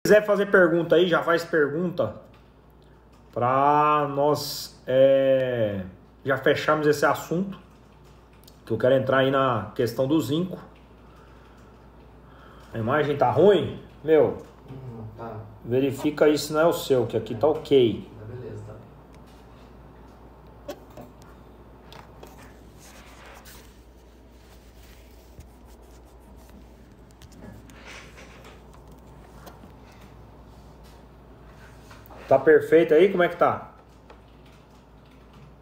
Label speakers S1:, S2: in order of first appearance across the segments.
S1: quiser fazer pergunta aí, já faz pergunta para nós já fecharmos esse assunto, que eu quero entrar aí na questão do zinco. A imagem tá ruim? Meu,
S2: tá.
S1: Verifica aí se não é o seu, que aqui tá ok.
S2: Beleza, tá.
S1: Tá perfeito aí? Como é que tá?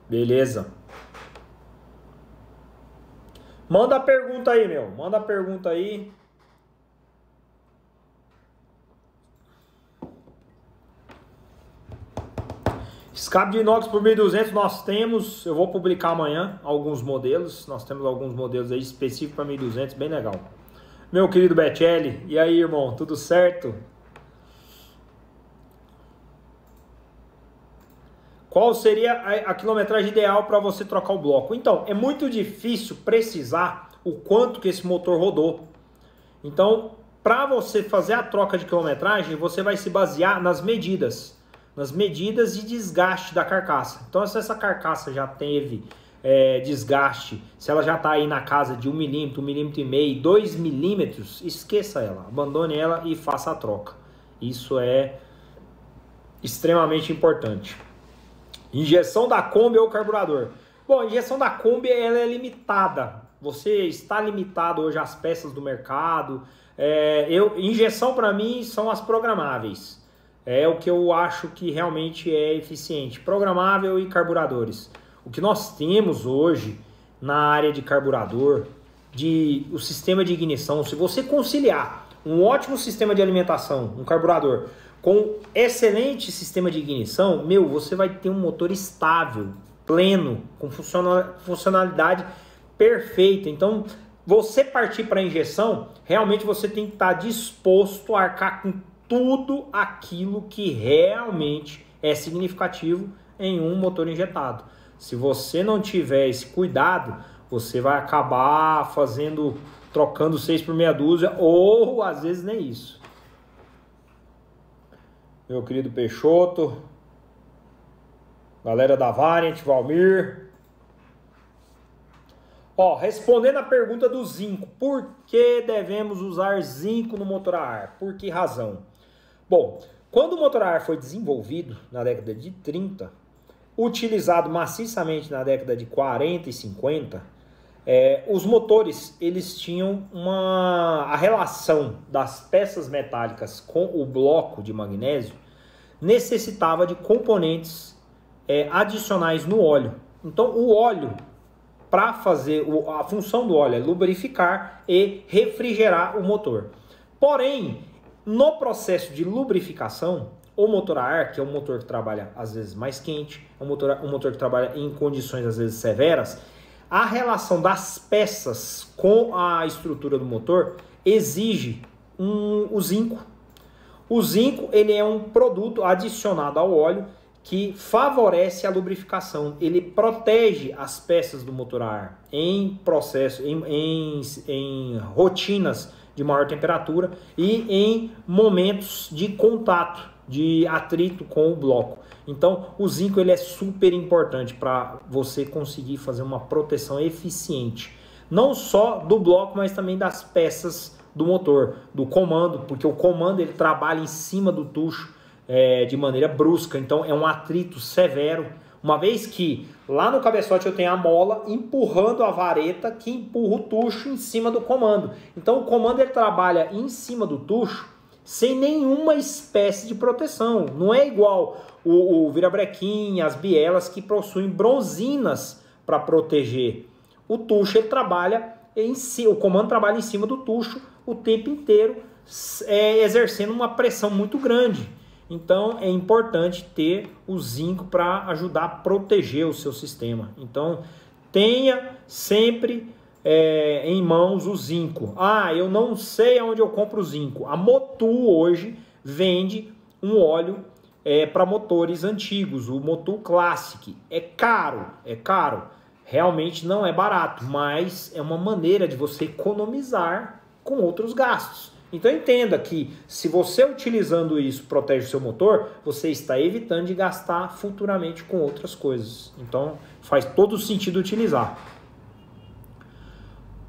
S1: Beleza. Manda a pergunta aí, meu. Manda a pergunta aí. Escape de inox por 1.200 nós temos. Eu vou publicar amanhã alguns modelos. Nós temos alguns modelos aí específicos para 1.200, bem legal. Meu querido Betelli, e aí, irmão? Tudo certo? Qual seria a quilometragem ideal para você trocar o bloco? Então, é muito difícil precisar o quanto que esse motor rodou. Então, para você fazer a troca de quilometragem, você vai se basear nas medidas de desgaste da carcaça. Então, se essa carcaça já teve desgaste, se ela já está aí na casa de 1 milímetro, 1,5 milímetro, 2 milímetros, esqueça ela, abandone ela e faça a troca. Isso é extremamente importante. Injeção da Kombi ou carburador? Bom, a injeção da Kombi ela é limitada. Você está limitado hoje às peças do mercado. Injeção para mim são as programáveis. É o que eu acho que realmente é eficiente. Programável e carburadores. O que nós temos hoje na área de carburador, o sistema de ignição, se você conciliar um ótimo sistema de alimentação, um carburador, com excelente sistema de ignição, você vai ter um motor estável, pleno, com funcionalidade perfeita. Então, você partir para a injeção, realmente você tem que estar disposto a arcar com tudo aquilo que realmente é significativo em um motor injetado. Se você não tiver esse cuidado, você vai acabar trocando 6 por meia dúzia, ou às vezes nem isso. Meu querido Peixoto, galera da Variant, Valmir. Respondendo a pergunta do zinco, por que devemos usar zinco no motor a ar? Por que razão? Bom, quando o motor a ar foi desenvolvido na década de 30, utilizado maciçamente na década de 40 e 50, os motores eles tinham a relação das peças metálicas com o bloco de magnésio necessitava de componentes adicionais no óleo. Então o óleo, para fazer a função do óleo é lubrificar e refrigerar o motor. Porém, no processo de lubrificação, o motor a ar, que é um motor que trabalha às vezes mais quente, é um motor que trabalha em condições às vezes severas, a relação das peças com a estrutura do motor exige o zinco. O zinco ele é um produto adicionado ao óleo que favorece a lubrificação. Ele protege as peças do motor a ar em rotinas de maior temperatura e em momentos de contato, de atrito com o bloco. Então, o zinco ele é super importante para você conseguir fazer uma proteção eficiente, não só do bloco, mas também das peças do motor, do comando, porque o comando ele trabalha em cima do tucho de maneira brusca, então é um atrito severo, uma vez que lá no cabeçote eu tenho a mola empurrando a vareta que empurra o tucho em cima do comando. Então o comando ele trabalha em cima do tucho sem nenhuma espécie de proteção. Não é igual o virabrequim, as bielas que possuem bronzinas para proteger. O tucho ele trabalha o comando trabalha em cima do tucho o tempo inteiro, exercendo uma pressão muito grande. Então é importante ter o zinco para ajudar a proteger o seu sistema. Então tenha sempre em mãos o zinco. Eu não sei onde eu compro o zinco. A Motul hoje vende um óleo para motores antigos, o Motul Classic. É caro, realmente não é barato, mas é uma maneira de você economizar com outros gastos. Então entenda que se você utilizando isso protege o seu motor, você está evitando de gastar futuramente com outras coisas. Então faz todo sentido utilizar.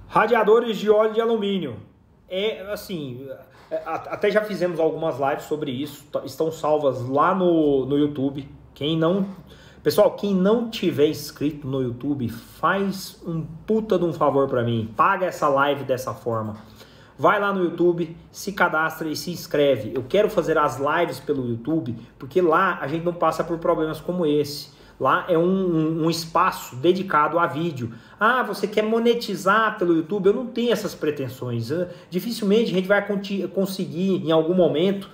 S1: Radiadores de óleo de alumínio. Até já fizemos algumas lives sobre isso, estão salvas lá no YouTube. Pessoal, quem não tiver inscrito no YouTube, faz um puta de um favor para mim, paga essa live dessa forma. Vai lá no YouTube, se cadastra e se inscreve. Eu quero fazer as lives pelo YouTube, porque lá a gente não passa por problemas como esse. Lá é um espaço dedicado a vídeo. Ah, você quer monetizar pelo YouTube? Eu não tenho essas pretensões. Dificilmente a gente vai conseguir, em algum momento,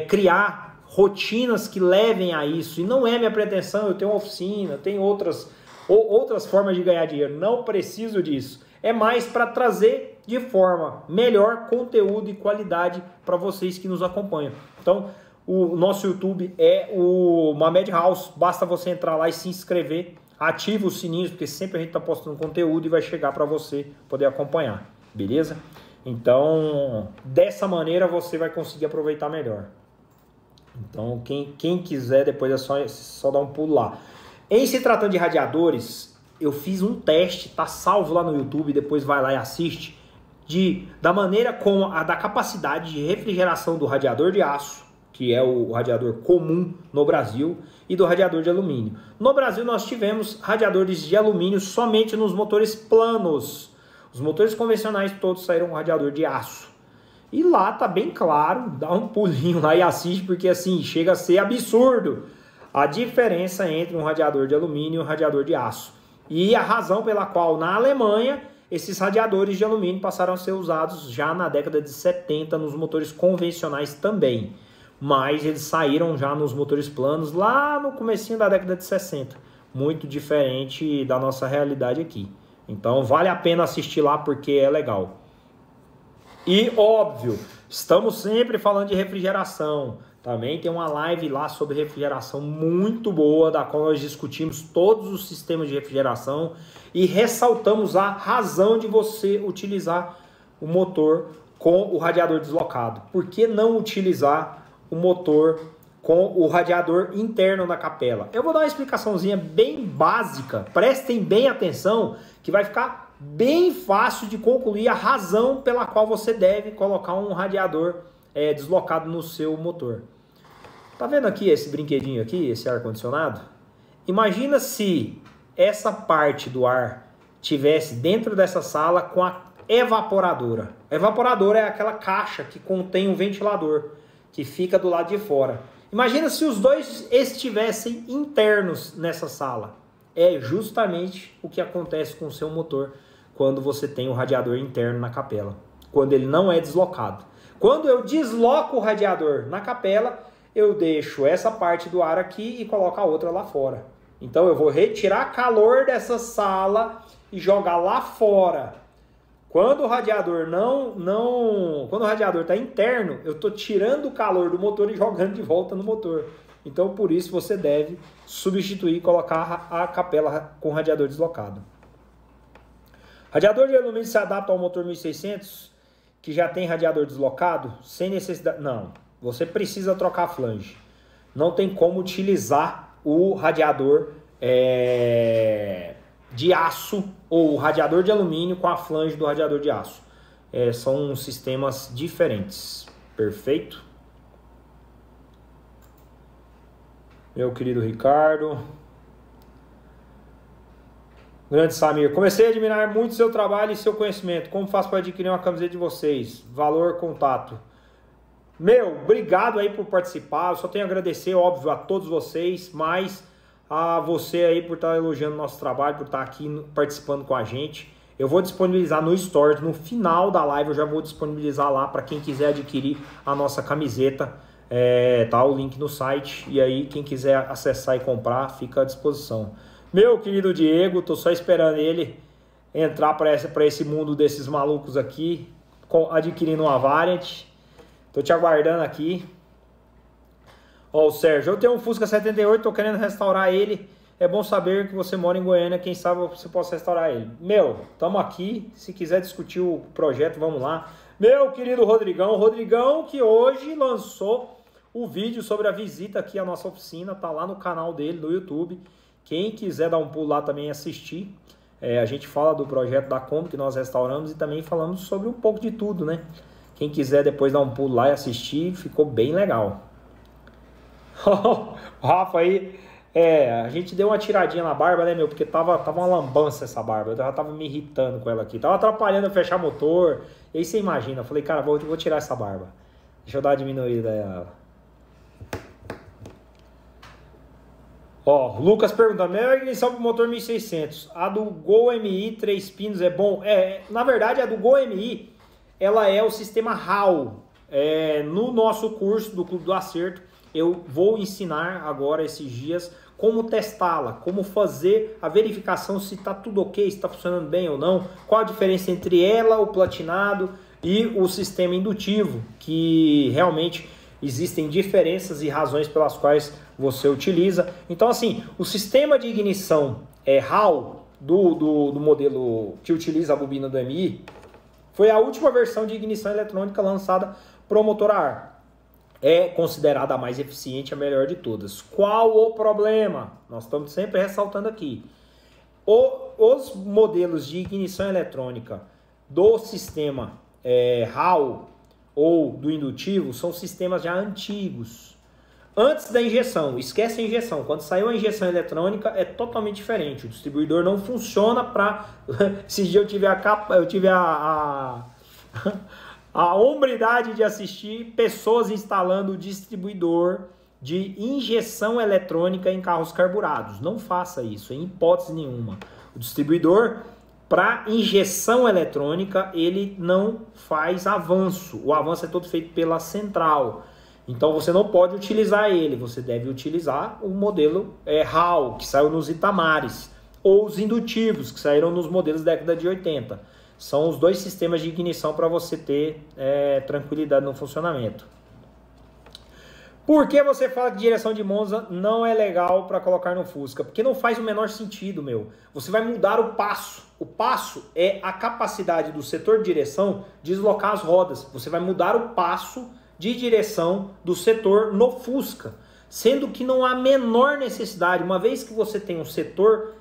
S1: criar rotinas que levem a isso. E não é minha pretensão, eu tenho uma oficina, tenho outras formas de ganhar dinheiro. Não preciso disso. É mais para trazer de forma melhor conteúdo e qualidade para vocês que nos acompanham. Então, o nosso YouTube é uma Madhouse, basta você entrar lá e se inscrever, ativa os sininhos, porque sempre a gente está postando conteúdo e vai chegar para você poder acompanhar, beleza? Então, dessa maneira você vai conseguir aproveitar melhor. Então, quem quiser, depois é só dar um pulo lá. Em se tratando de radiadores, eu fiz um teste, tá salvo lá no YouTube, depois vai lá e assiste, da maneira como da capacidade de refrigeração do radiador de aço, que é o radiador comum no Brasil, e do radiador de alumínio. No Brasil nós tivemos radiadores de alumínio somente nos motores planos. Os motores convencionais todos saíram com radiador de aço. E lá tá bem claro, dá um pulinho lá e assiste, porque assim, chega a ser absurdo a diferença entre um radiador de alumínio e um radiador de aço. E a razão pela qual na Alemanha esses radiadores de alumínio passaram a ser usados já na década de 70 nos motores convencionais também. Mas eles saíram já nos motores planos lá no comecinho da década de 60. Muito diferente da nossa realidade aqui. Então vale a pena assistir lá porque é legal. E óbvio, estamos sempre falando de refrigeração. Também tem uma live lá sobre refrigeração muito boa, da qual nós discutimos todos os sistemas de refrigeração e ressaltamos a razão de você utilizar o motor com o radiador deslocado. Por que não utilizar o motor com o radiador interno na capela? Eu vou dar uma explicaçãozinha bem básica, prestem bem atenção, que vai ficar bem fácil de concluir a razão pela qual você deve colocar um radiador deslocado no seu motor. Tá vendo aqui esse brinquedinho aqui, esse ar-condicionado? Imagina se essa parte do ar tivesse dentro dessa sala com a evaporadora. A evaporadora é aquela caixa que contém um ventilador, que fica do lado de fora. Imagina se os dois estivessem internos nessa sala. É justamente o que acontece com o seu motor quando você tem o radiador interno na capela, quando ele não é deslocado. Quando eu desloco o radiador na capela, eu deixo essa parte do ar aqui e coloco a outra lá fora. Então eu vou retirar calor dessa sala e jogar lá fora. Quando o radiador quando o radiador está interno, eu estou tirando o calor do motor e jogando de volta no motor. Então por isso você deve substituir e colocar a capela com radiador deslocado. Radiador de alumínio se adapta ao motor 1600, que já tem radiador deslocado, sem necessidade... Não, você precisa trocar a flange. Não tem como utilizar o radiador de aço ou o radiador de alumínio com a flange do radiador de aço. São sistemas diferentes. Perfeito? Meu querido Ricardo. Grande Samir. Comecei a admirar muito seu trabalho e seu conhecimento. Como faço para adquirir uma camiseta de vocês? Valor, contato. Meu, obrigado aí por participar. Eu só tenho a agradecer, óbvio, a todos vocês, mas a você aí por estar elogiando o nosso trabalho, por estar aqui participando com a gente. Eu vou disponibilizar no Stories, no final da live eu já vou disponibilizar lá para quem quiser adquirir a nossa camiseta. Tá o link no site e aí quem quiser acessar e comprar fica à disposição. Meu querido Diego, tô só esperando ele entrar para esse mundo desses malucos aqui, adquirindo uma Variant. Tô te aguardando aqui. Ó, o Sérgio, eu tenho um Fusca 78, tô querendo restaurar ele. É bom saber que você mora em Goiânia, quem sabe você possa restaurar ele. Meu, estamos aqui, se quiser discutir o projeto, vamos lá. Meu querido Rodrigão que hoje lançou o vídeo sobre a visita aqui à nossa oficina, tá lá no canal dele, no YouTube. Quem quiser dar um pulo lá também e assistir, a gente fala do projeto da Kombi que nós restauramos e também falamos sobre um pouco de tudo, né? Quem quiser depois dar um pulo lá e assistir, ficou bem legal. O Rafa aí, a gente deu uma tiradinha na barba, né, meu? Porque tava uma lambança essa barba, eu já tava me irritando com ela aqui, tava atrapalhando eu fechar motor. E aí você imagina, eu falei, cara, vou tirar essa barba. Deixa eu dar uma diminuída nela. Ó, Lucas perguntando, melhor ignição pro motor 1600, a do Gol MI 3 pinos é bom? Na verdade a do Gol MI, ela é o sistema HAL. No nosso curso do Clube do Acerto, eu vou ensinar agora esses dias como testá-la, como fazer a verificação se está tudo ok, se está funcionando bem ou não, qual a diferença entre ela, o platinado e o sistema indutivo, que realmente existem diferenças e razões pelas quais você utiliza. Então assim, o sistema de ignição HAL do modelo que utiliza a bobina do MI foi a última versão de ignição eletrônica lançada para o motor a ar. É considerada a mais eficiente, a melhor de todas. Qual o problema? Nós estamos sempre ressaltando aqui. Os modelos de ignição eletrônica do sistema HAL ou do indutivo são sistemas já antigos. Antes da injeção, esquece a injeção. Quando saiu a injeção eletrônica é totalmente diferente. O distribuidor não funciona para... Esse dia eu tive a hombridade de assistir pessoas instalando o distribuidor de injeção eletrônica em carros carburados. Não faça isso, em hipótese nenhuma. O distribuidor para injeção eletrônica, ele não faz avanço. O avanço é todo feito pela central. Então você não pode utilizar ele, você deve utilizar o modelo HAL, que saiu nos Itamares, ou os indutivos, que saíram nos modelos da década de 80. São os dois sistemas de ignição para você ter tranquilidade no funcionamento. Por que você fala que direção de Monza não é legal para colocar no Fusca? Porque não faz o menor sentido, meu. Você vai mudar o passo. O passo é a capacidade do setor de direção de deslocar as rodas. Você vai mudar o passo de direção do setor no Fusca. Sendo que não há a menor necessidade. Uma vez que você tem um setor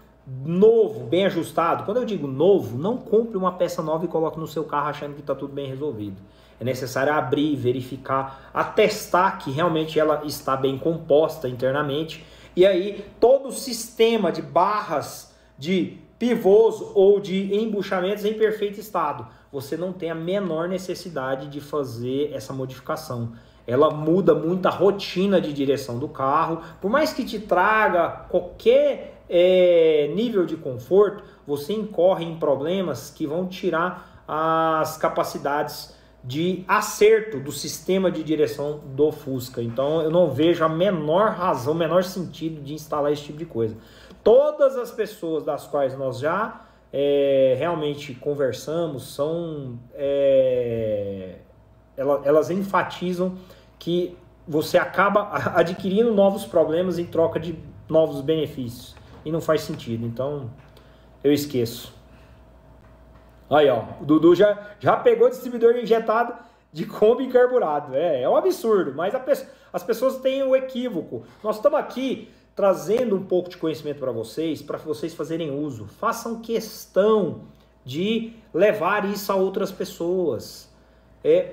S1: novo, bem ajustado. Quando eu digo novo, não compre uma peça nova e coloque no seu carro achando que está tudo bem resolvido. É necessário abrir, verificar, atestar que realmente ela está bem composta internamente. E aí todo o sistema de barras, de pivôs ou de embuchamentos em perfeito estado. Você não tem a menor necessidade de fazer essa modificação. Ela muda muito a rotina de direção do carro. Por mais que te traga qualquer nível de conforto, você incorre em problemas que vão tirar as capacidades de acerto do sistema de direção do Fusca. Então eu não vejo a menor razão, o menor sentido de instalar esse tipo de coisa. Todas as pessoas das quais nós já realmente conversamos elas enfatizam que você acaba adquirindo novos problemas em troca de novos benefícios. E não faz sentido, então eu esqueço. Aí, ó, o Dudu já pegou distribuidor injetado de Kombi carburado. É um absurdo, mas as pessoas têm o equívoco. Nós estamos aqui trazendo um pouco de conhecimento para vocês fazerem uso. Façam questão de levar isso a outras pessoas.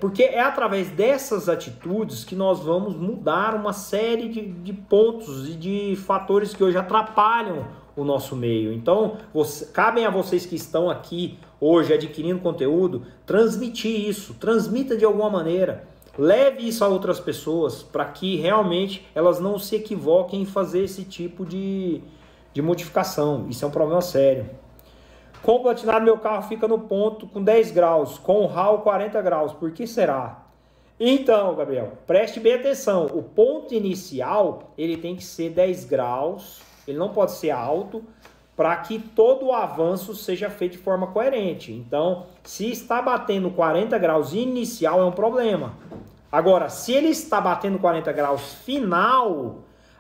S1: Porque é através dessas atitudes que nós vamos mudar uma série de pontos e de fatores que hoje atrapalham o nosso meio. Então, cabem a vocês que estão aqui hoje adquirindo conteúdo, transmitir isso, transmita de alguma maneira, leve isso a outras pessoas para que realmente elas não se equivoquem em fazer esse tipo de modificação. Isso é um problema sério. Com o platinado, meu carro fica no ponto com 10 graus, com o HAL 40 graus. Por que será? Então, Gabriel, preste bem atenção. O ponto inicial, ele tem que ser 10 graus, ele não pode ser alto, para que todo o avanço seja feito de forma coerente. Então, se está batendo 40 graus inicial, é um problema. Agora, se ele está batendo 40 graus final,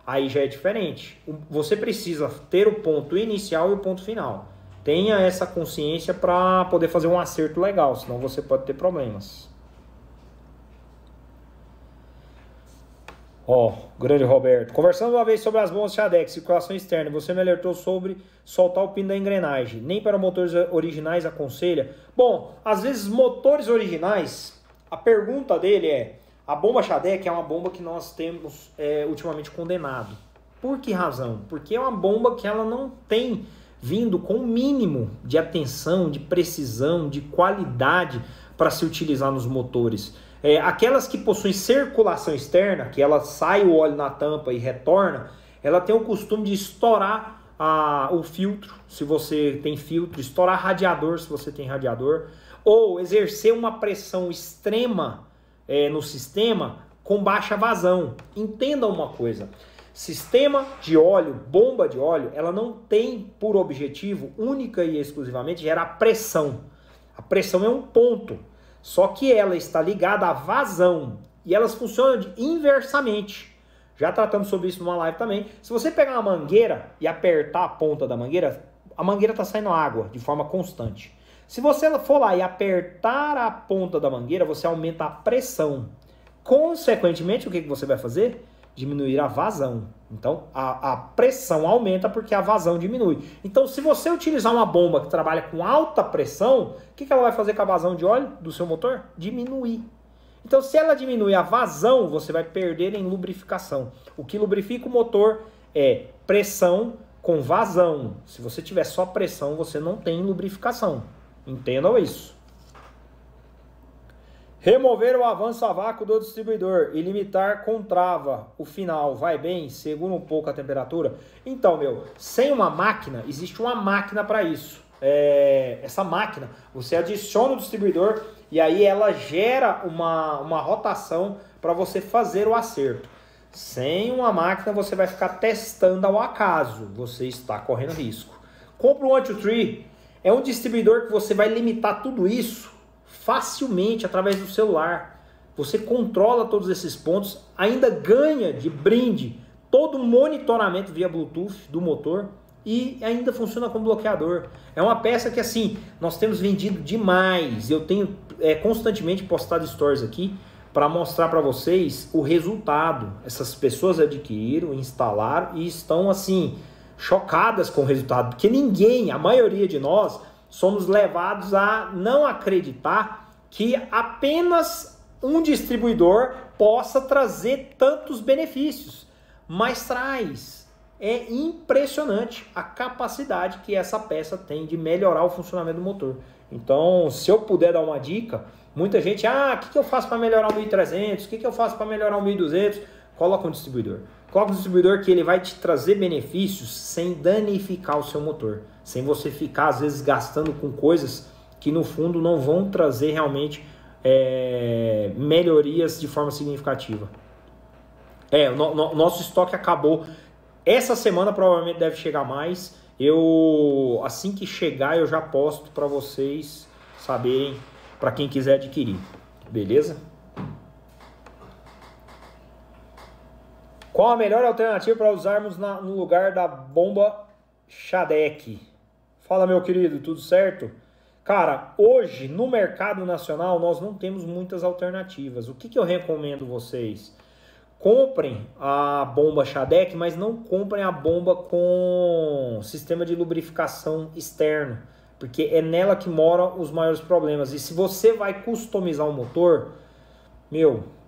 S1: aí já é diferente. Você precisa ter o ponto inicial e o ponto final. Tenha essa consciência para poder fazer um acerto legal, senão você pode ter problemas. Ó, grande Roberto. Conversando uma vez sobre as bombas Shadec, circulação externa, você me alertou sobre soltar o pino da engrenagem. Nem para motores originais aconselha? Bom, às vezes motores originais, a pergunta dele é, a bomba Shadec é uma bomba que nós temos ultimamente condenado. Por que razão? Porque é uma bomba que ela não tem vindo com o mínimo de atenção, de precisão, de qualidade para se utilizar nos motores. Aquelas que possuem circulação externa, que ela sai o óleo na tampa e retorna, ela tem o costume de estourar o filtro, se você tem filtro, estourar radiador, se você tem radiador, ou exercer uma pressão extrema no sistema com baixa vazão. Entenda uma coisa, sistema de óleo, bomba de óleo, ela não tem por objetivo única e exclusivamente gerar pressão. A pressão é um ponto. Só que ela está ligada à vazão e elas funcionam inversamente. Já tratamos sobre isso numa live também. Se você pegar uma mangueira e apertar a ponta da mangueira, a mangueira está saindo água de forma constante. Se você for lá e apertar a ponta da mangueira, você aumenta a pressão. Consequentemente, o que você vai fazer? Diminuir a vazão. Então, a pressão aumenta porque a vazão diminui. Então, se você utilizar uma bomba que trabalha com alta pressão, o que ela vai fazer com a vazão de óleo do seu motor? Diminuir. Então, se ela diminuir a vazão, você vai perder em lubrificação. O que lubrifica o motor é pressão com vazão. Se você tiver só pressão, você não tem lubrificação. Entendam isso. Remover o avanço a vácuo do distribuidor e limitar com trava. O final vai bem? Segura um pouco a temperatura? Então, sem uma máquina, existe uma máquina para isso. Essa máquina, você adiciona o distribuidor e aí ela gera uma rotação para você fazer o acerto. Sem uma máquina, você vai ficar testando ao acaso. Você está correndo risco. Compre um 1-2-3. É um distribuidor que você vai limitar tudo isso facilmente através do celular. Você controla todos esses pontos, ainda ganha de brinde todo o monitoramento via Bluetooth do motor e ainda funciona como bloqueador. É uma peça que assim, nós temos vendido demais. Eu tenho constantemente postado stories aqui para mostrar para vocês o resultado. Essas pessoas adquiriram, instalaram e estão assim chocadas com o resultado, porque ninguém, a maioria de nós, somos levados a não acreditar que apenas um distribuidor possa trazer tantos benefícios, mas traz. É impressionante a capacidade que essa peça tem de melhorar o funcionamento do motor. Então, se eu puder dar uma dica, muita gente, o que eu faço para melhorar o 1300? O que eu faço para melhorar o 1200? Coloca um distribuidor. Coloca um distribuidor que ele vai te trazer benefícios sem danificar o seu motor. Sem você ficar, às vezes, gastando com coisas que, no fundo, não vão trazer realmente melhorias de forma significativa. Nosso estoque acabou. Essa semana provavelmente deve chegar mais. Assim que chegar, eu já posto para vocês saberem, para quem quiser adquirir. Beleza? Qual a melhor alternativa para usarmos no lugar da bomba Shadec? Fala, meu querido, tudo certo? Cara, hoje no mercado nacional nós não temos muitas alternativas. O que eu recomendo vocês? Comprem a bomba Shadec, mas não comprem a bomba com sistema de lubrificação externo, porque é nela que moram os maiores problemas. E se você vai customizar um motor,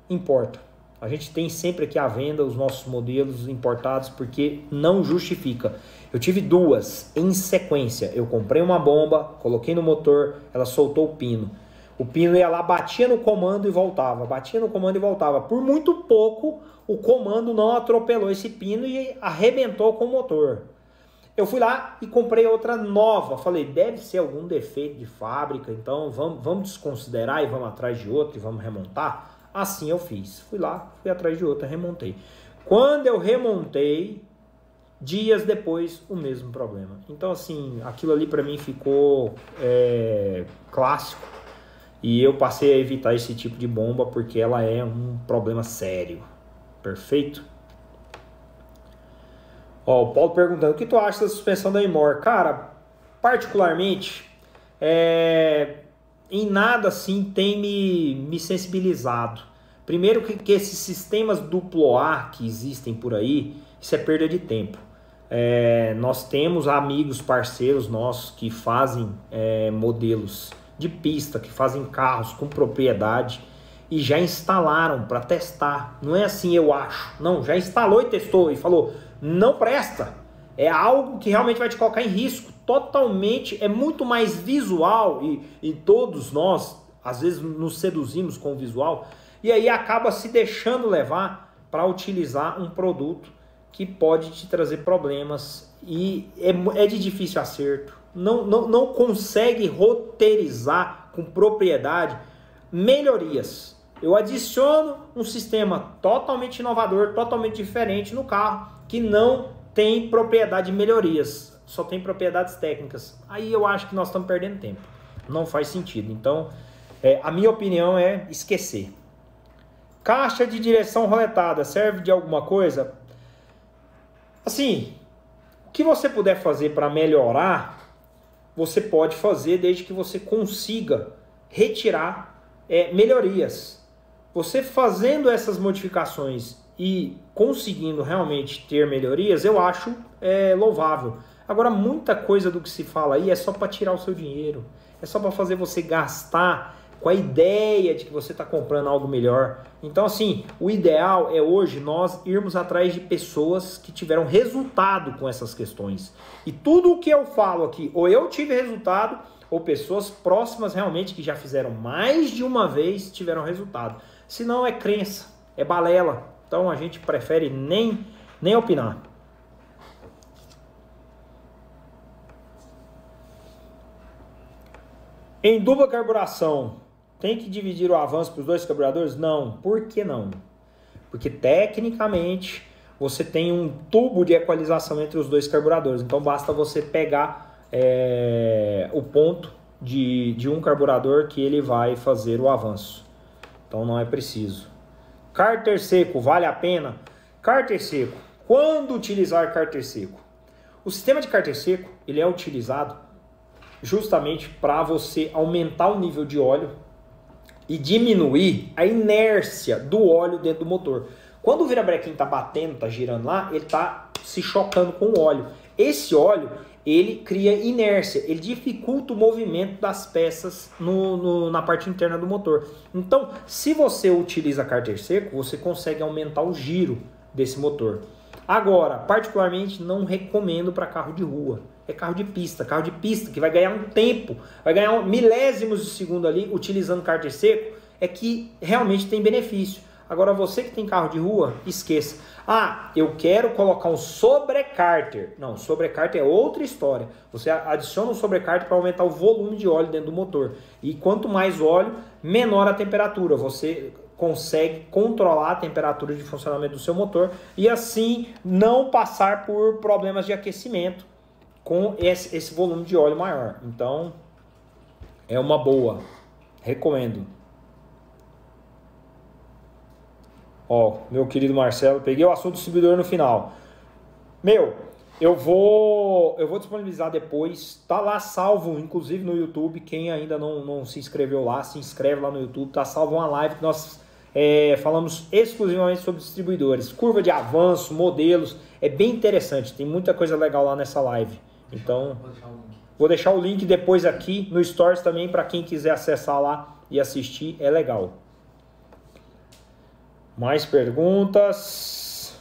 S1: importa. A gente tem sempre aqui à venda os nossos modelos importados, porque não justifica. Eu tive duas em sequência. Eu comprei uma bomba, coloquei no motor, ela soltou o pino. O pino ia lá, batia no comando e voltava. Batia no comando e voltava. Por muito pouco, o comando não atropelou esse pino e arrebentou com o motor. Eu fui lá e comprei outra nova. Falei, deve ser algum defeito de fábrica, então vamos desconsiderar e vamos atrás de outra e vamos remontar. Assim eu fiz. Fui lá, fui atrás de outra, remontei. Quando eu remontei, dias depois, o mesmo problema. Então, assim, aquilo ali para mim ficou clássico. E eu passei a evitar esse tipo de bomba porque ela é um problema sério. Perfeito? Ó, o Paulo perguntando, o que tu acha da suspensão da Imor? Cara, particularmente, em nada assim tem me sensibilizado. Primeiro que esses sistemas duplo A que existem por aí, isso é perda de tempo. Nós temos amigos, parceiros nossos que fazem modelos de pista, que fazem carros com propriedade e já instalaram para testar. Não é assim, eu acho. Não, já instalou e testou e falou, não presta. É algo que realmente vai te colocar em risco. Totalmente, é muito mais visual e todos nós, às vezes, nos seduzimos com o visual e aí acaba se deixando levar para utilizar um produto que pode te trazer problemas e é de difícil acerto. Não consegue roteirizar com propriedade melhorias. Eu adiciono um sistema totalmente inovador, totalmente diferente no carro, que não tem propriedade de melhorias, só tem propriedades técnicas. Aí eu acho que nós estamos perdendo tempo. Não faz sentido. Então, a minha opinião é esquecer. Caixa de direção roletada serve de alguma coisa? Assim, o que você puder fazer para melhorar, você pode fazer desde que você consiga retirar melhorias. Você fazendo essas modificações e conseguindo realmente ter melhorias, eu acho louvável. Agora, muita coisa do que se fala aí é só para tirar o seu dinheiro. É só para fazer você gastar com a ideia de que você está comprando algo melhor. Então, assim, o ideal é hoje nós irmos atrás de pessoas que tiveram resultado com essas questões. E tudo o que eu falo aqui, ou eu tive resultado, ou pessoas próximas realmente que já fizeram mais de uma vez tiveram resultado. Se não, é crença, é balela. Então, a gente prefere nem opinar. Em dupla carburação, tem que dividir o avanço para os dois carburadores? Não. Por que não? Porque tecnicamente você tem um tubo de equalização entre os dois carburadores. Então basta você pegar o ponto de um carburador que ele vai fazer o avanço. Então não é preciso. Cárter seco, vale a pena? Cárter seco. Quando utilizar cárter seco? O sistema de cárter seco ele é utilizado justamente para você aumentar o nível de óleo e diminuir a inércia do óleo dentro do motor. Quando o virabrequim está batendo, está girando lá, ele está se chocando com o óleo. Esse óleo, ele cria inércia, ele dificulta o movimento das peças na parte interna do motor. Então, se você utiliza cárter seco, você consegue aumentar o giro desse motor. Agora, particularmente, não recomendo para carro de rua. É carro de pista que vai ganhar um tempo, vai ganhar milésimos de segundo ali utilizando cárter seco, é que realmente tem benefício. Agora você que tem carro de rua, esqueça. Ah, eu quero colocar um sobrecárter. Não, sobrecárter é outra história. Você adiciona um sobrecárter para aumentar o volume de óleo dentro do motor. E quanto mais óleo, menor a temperatura. Você consegue controlar a temperatura de funcionamento do seu motor e assim não passar por problemas de aquecimento com esse volume de óleo maior. Então, é uma boa. Recomendo. Ó, meu querido Marcelo, peguei o assunto do distribuidor no final. Eu vou disponibilizar depois. Tá lá salvo, inclusive no YouTube. Quem ainda não se inscreveu lá, se inscreve lá no YouTube. Tá salvo uma live que nós falamos exclusivamente sobre distribuidores. Curva de avanço, modelos. É bem interessante. Tem muita coisa legal lá nessa live. Então, vou deixar o link depois aqui no Stories também para quem quiser acessar lá e assistir. É legal. Mais perguntas?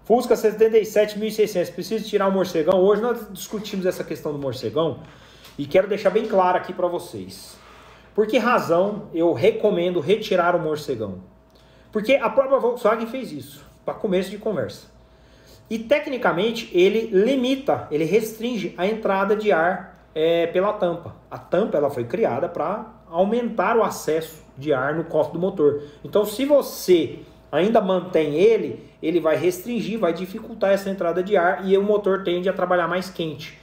S1: Fusca 77.600. Preciso tirar o morcegão? Hoje nós discutimos essa questão do morcegão e quero deixar bem claro aqui para vocês. Por que razão eu recomendo retirar o morcegão? Porque a própria Volkswagen fez isso, para começo de conversa. E tecnicamente ele limita, ele restringe a entrada de ar pela tampa. A tampa ela foi criada para aumentar o acesso de ar no cofre do motor. Então se você ainda mantém ele vai restringir, vai dificultar essa entrada de ar e o motor tende a trabalhar mais quente.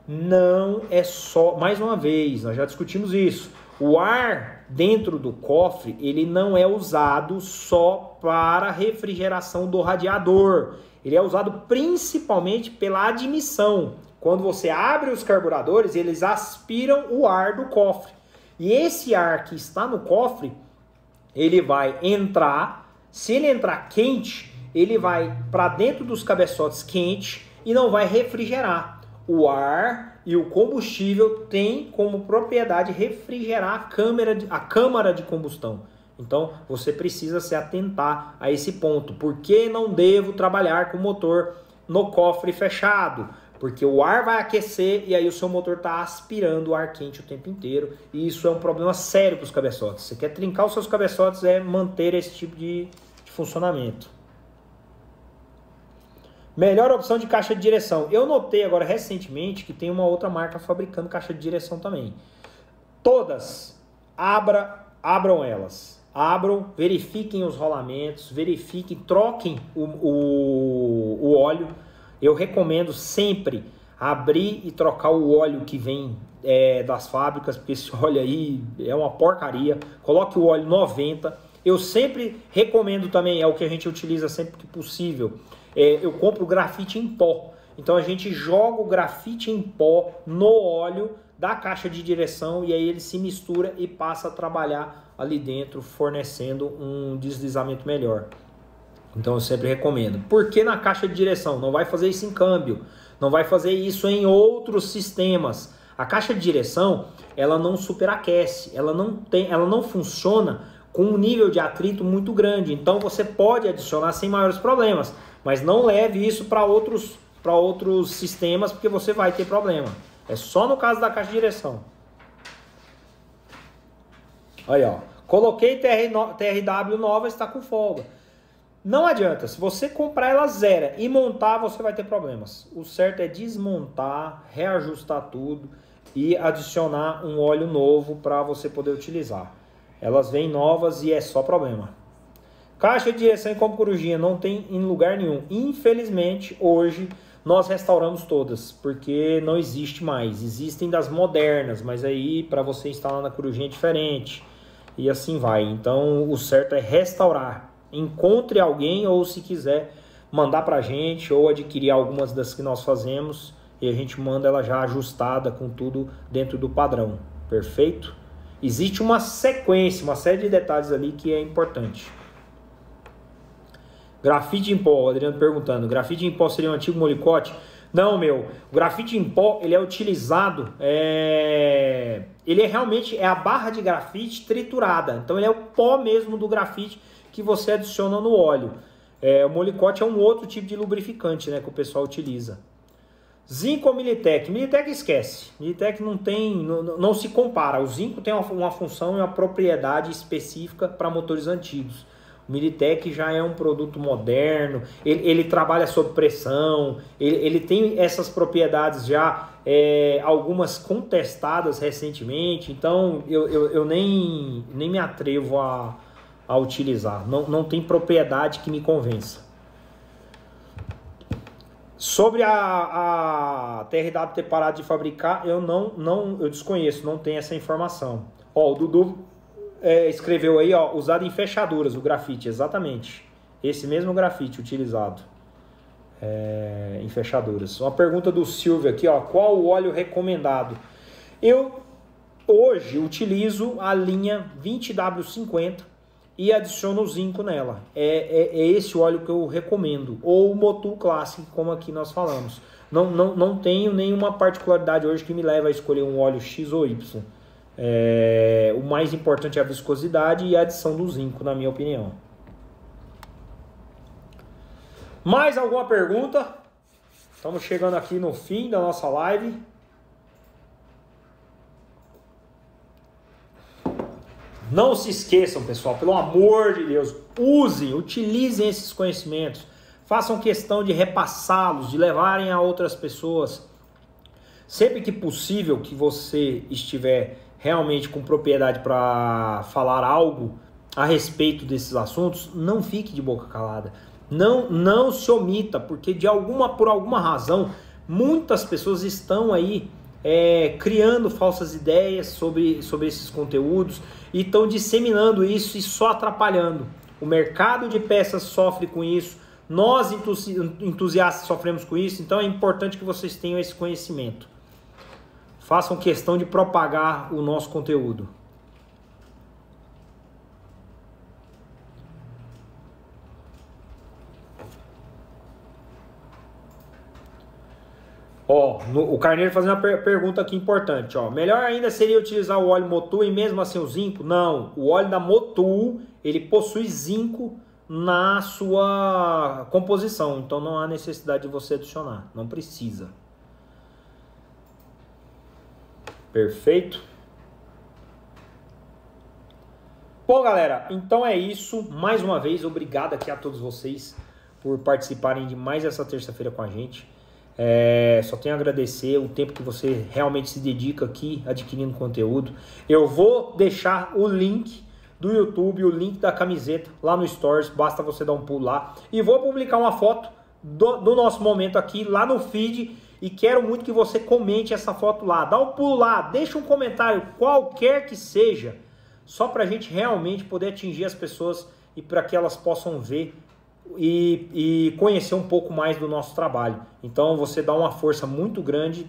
S1: Não é só, mais uma vez, nós já discutimos isso. O ar dentro do cofre, ele não é usado só para refrigeração do radiador. Ele é usado principalmente pela admissão. Quando você abre os carburadores, eles aspiram o ar do cofre. E esse ar que está no cofre, ele vai entrar, se ele entrar quente, ele vai para dentro dos cabeçotes quente e não vai refrigerar. O ar e o combustível tem como propriedade refrigerar a câmara de combustão. Então, você precisa se atentar a esse ponto. Por que não devo trabalhar com o motor no cofre fechado? Porque o ar vai aquecer e aí o seu motor está aspirando o ar quente o tempo inteiro. E isso é um problema sério para os cabeçotes. Você quer trincar os seus cabeçotes, é manter esse tipo de funcionamento. Melhor opção de caixa de direção. Eu notei agora recentemente que tem uma outra marca fabricando caixa de direção também. Todas, abram elas. Abram, verifiquem os rolamentos, verifiquem, troquem o óleo. Eu recomendo sempre abrir e trocar o óleo que vem das fábricas, porque esse óleo aí é uma porcaria. Coloque o óleo 90. Eu sempre recomendo também, é o que a gente utiliza sempre que possível. Eu compro grafite em pó. Então a gente joga o grafite em pó no óleo da caixa de direção e aí ele se mistura e passa a trabalhar ali dentro, fornecendo um deslizamento melhor. Então eu sempre recomendo. Por que na caixa de direção? Não vai fazer isso em câmbio, não vai fazer isso em outros sistemas. A caixa de direção, ela não superaquece, ela não funciona com um nível de atrito muito grande. Então você pode adicionar sem maiores problemas, mas não leve isso para outros sistemas, porque você vai ter problema. É só no caso da caixa de direção. Aí, ó. Coloquei TRW nova, está com folga. Não adianta. Se você comprar ela zero e montar, você vai ter problemas. O certo é desmontar, reajustar tudo e adicionar um óleo novo para você poder utilizar. Elas vêm novas e é só problema. Caixa de direção em Campo Corujinha não tem em lugar nenhum. Infelizmente, hoje nós restauramos todas, porque não existe mais. Existem das modernas, mas aí para você instalar na Corujinha é diferente. E assim vai. Então o certo é restaurar. Encontre alguém ou se quiser mandar para a gente ou adquirir algumas das que nós fazemos e a gente manda ela já ajustada com tudo dentro do padrão. Perfeito? Existe uma sequência, uma série de detalhes ali que é importante. Grafite em pó, o Adriano perguntando, grafite em pó seria um antigo molicote? Não, meu, o grafite em pó, ele é utilizado, ele é realmente a barra de grafite triturada, então ele é o pó mesmo do grafite que você adiciona no óleo. O molicote é um outro tipo de lubrificante, né, que o pessoal utiliza. Zinco ou Militec? Militec esquece, Militec não se compara, o Zinco tem uma função e uma propriedade específica para motores antigos. O Militec já é um produto moderno, ele trabalha sob pressão, ele tem essas propriedades já, algumas contestadas recentemente, então eu nem me atrevo a utilizar, não tem propriedade que me convença. Sobre a TRW ter parado de fabricar, eu desconheço, não tenho essa informação. Ó, o Dudu escreveu aí, ó, usado em fechaduras, o grafite, exatamente. Esse mesmo grafite utilizado em fechaduras. Uma pergunta do Silvio aqui, ó, qual o óleo recomendado? Eu hoje utilizo a linha 20W50 e adiciono o zinco nela. É esse óleo que eu recomendo. Ou o Motul Classic, como aqui nós falamos. Não tenho nenhuma particularidade hoje que me leve a escolher um óleo X ou Y. O mais importante é a viscosidade e a adição do zinco, na minha opinião. Mais alguma pergunta? Estamos chegando aqui no fim da nossa live. Não se esqueçam, pessoal, pelo amor de Deus, utilizem esses conhecimentos, façam questão de repassá-los, de levarem a outras pessoas. Sempre que possível que você estiver realmente com propriedade para falar algo a respeito desses assuntos, não fique de boca calada. Não se omita, porque por alguma razão, muitas pessoas estão aí criando falsas ideias sobre esses conteúdos e estão disseminando isso e só atrapalhando. O mercado de peças sofre com isso, nós entusiastas sofremos com isso, então é importante que vocês tenham esse conhecimento. Façam questão de propagar o nosso conteúdo. Ó, o Carneiro fazendo uma pergunta aqui importante, ó. Melhor ainda seria utilizar o óleo Motul e mesmo assim o zinco? Não, o óleo da Motul, ele possui zinco na sua composição, então não há necessidade de você adicionar, não precisa. Perfeito? Bom, galera, então é isso. Mais uma vez, obrigado aqui a todos vocês por participarem de mais essa terça-feira com a gente. Só tenho a agradecer o tempo que você realmente se dedica aqui adquirindo conteúdo. Eu vou deixar o link do YouTube, o link da camiseta lá no Stories, basta você dar um pulo lá. E vou publicar uma foto do nosso momento aqui lá no feed e quero muito que você comente essa foto lá. Dá um pulo lá, deixa um comentário, qualquer que seja, só para a gente realmente poder atingir as pessoas e para que elas possam ver e conhecer um pouco mais do nosso trabalho. Então você dá uma força muito grande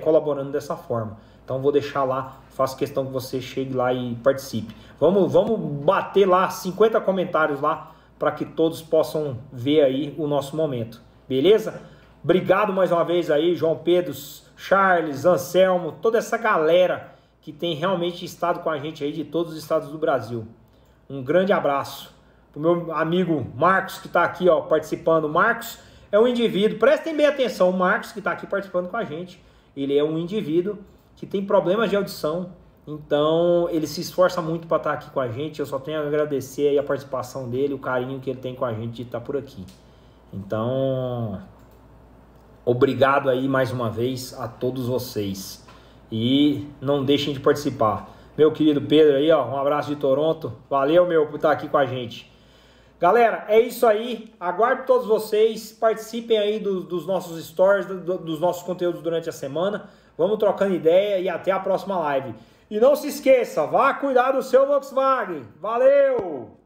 S1: colaborando dessa forma. Então vou deixar lá, faço questão que você chegue lá e participe. Vamos bater lá 50 comentários lá para que todos possam ver aí o nosso momento. Beleza? Obrigado mais uma vez aí, João Pedro, Charles, Anselmo, toda essa galera que tem realmente estado com a gente aí de todos os estados do Brasil. Um grande abraço. O meu amigo Marcos, que está aqui ó, participando. Marcos é um indivíduo, prestem bem atenção, o Marcos que está aqui participando com a gente, ele é um indivíduo que tem problemas de audição, então ele se esforça muito para estar aqui com a gente. Eu só tenho a agradecer aí a participação dele, o carinho que ele tem com a gente de estar por aqui. Então, obrigado aí mais uma vez a todos vocês e não deixem de participar. Meu querido Pedro aí, ó, um abraço de Toronto, valeu meu por estar aqui com a gente. Galera, é isso aí, aguardo todos vocês, participem aí dos nossos stories, dos nossos conteúdos durante a semana, vamos trocando ideia e até a próxima live. E não se esqueça, vá cuidar do seu Volkswagen, valeu!